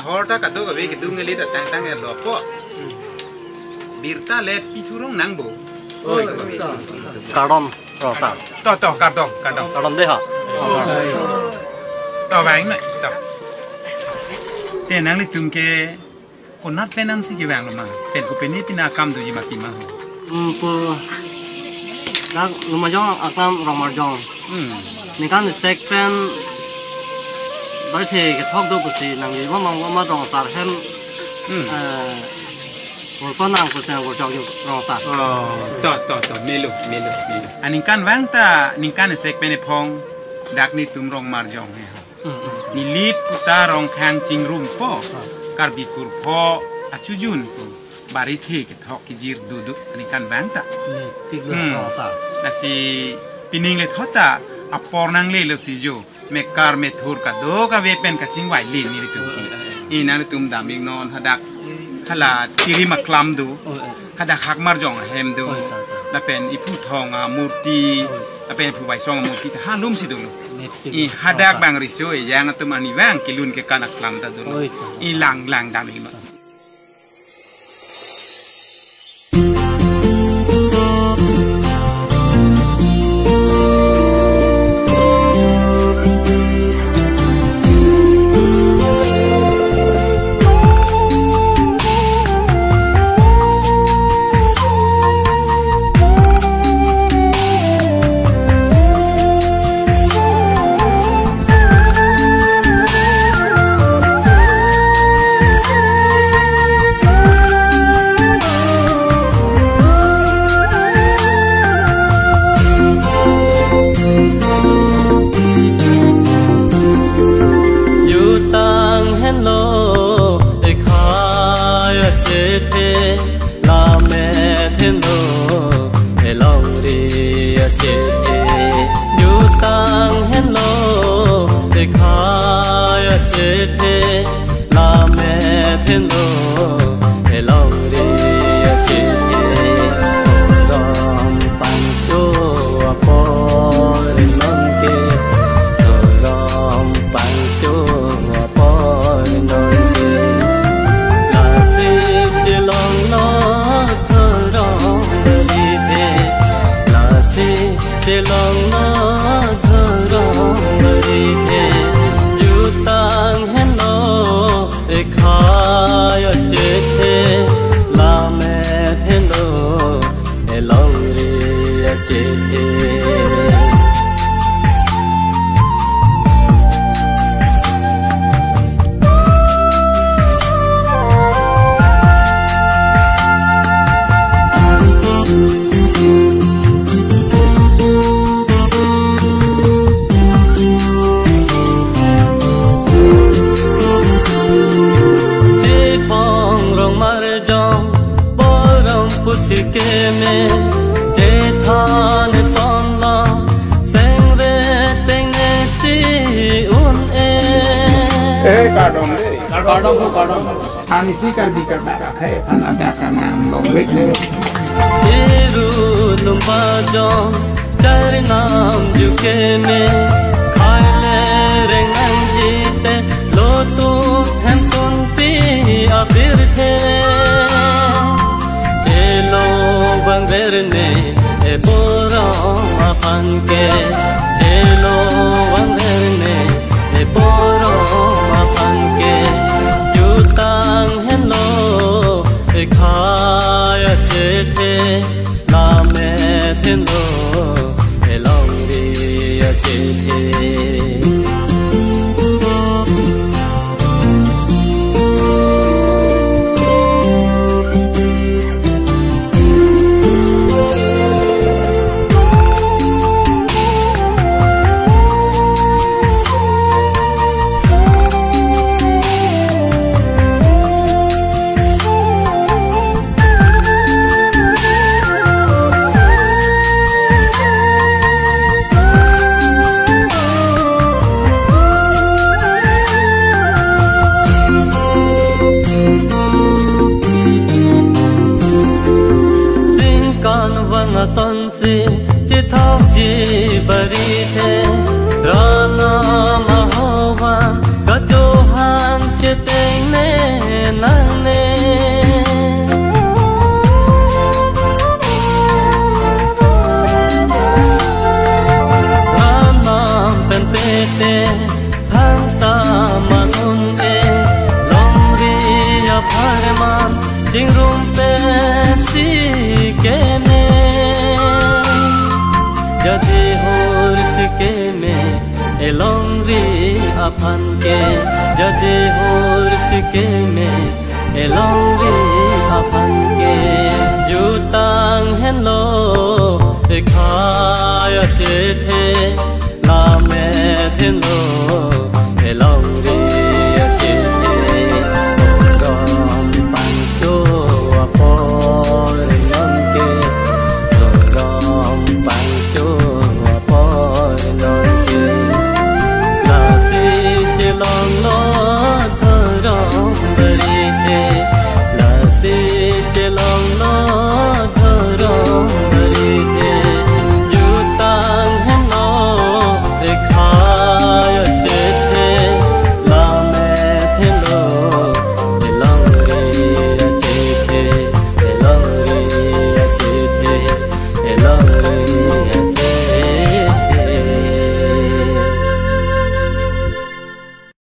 horta kado gawe gitu ngelit tang lopo birta let piturong nangbo cardon rosa to cardon deh ha to vàng này to tên nang lịch tum ke konat penan si ke vàng lo ma pen ko peni pina kam do jima kima pu nak lumajong akam ramarjongนี่การเซ็กเป็นได้ที่กระทบดูกุศลนั่งอยู่ว่ามาดองตาเห็นหัวป้อนนางกุศลหัวจอกอยู่รองตาต่อเมลูอันนี้การแหวงตานี่การเซ็กเป็นพองดักนี่ตุ้มรองมาร์จองเนี่ยนี่ลีดตารองแขงจิงรุ่มพ่อการบิกุรพ่ออาชุจุนบาริเทกทอกกิจิรดูอันนี้การแหวงตาพิกเลือรองตาแต่สิปีนิงเลยทอดตาอัปปอร์นังเล่เลสิโจเมคาร์เมทูร์กัดโดกับเวเป็นกับชิงไหวลีนี่ลิตุกีอีนั่นตุ้มดามิกนอนฮัดักฮัลาทิริมักลามดูฮัดักฮักมาร์จองเฮมดูแล้วเป็นอีผู้ทองมูร์ตีแล้วเป็นผู้ไหวซองมูร์ตีฮันลุ่มสิดูอีฮัดักบางริโซยยังตุ้มอันนี้แวงกิลุนเกกันักลามตาดูอีหลังดามิกนอนAni sih kan dikatakan hai ada karena lobek ni. Iru lumba jong cari nam juke me khaile rengang jite lotu hem tun pi abir the chelo bang verne e borong apan ke chelo bang verne e borong apan ke tang hello khaya the la me thendo elong ri ya che एलोंरी अपन के जदे होर सिके में एलोंरी अपन के जूतांग हेलो खायते थे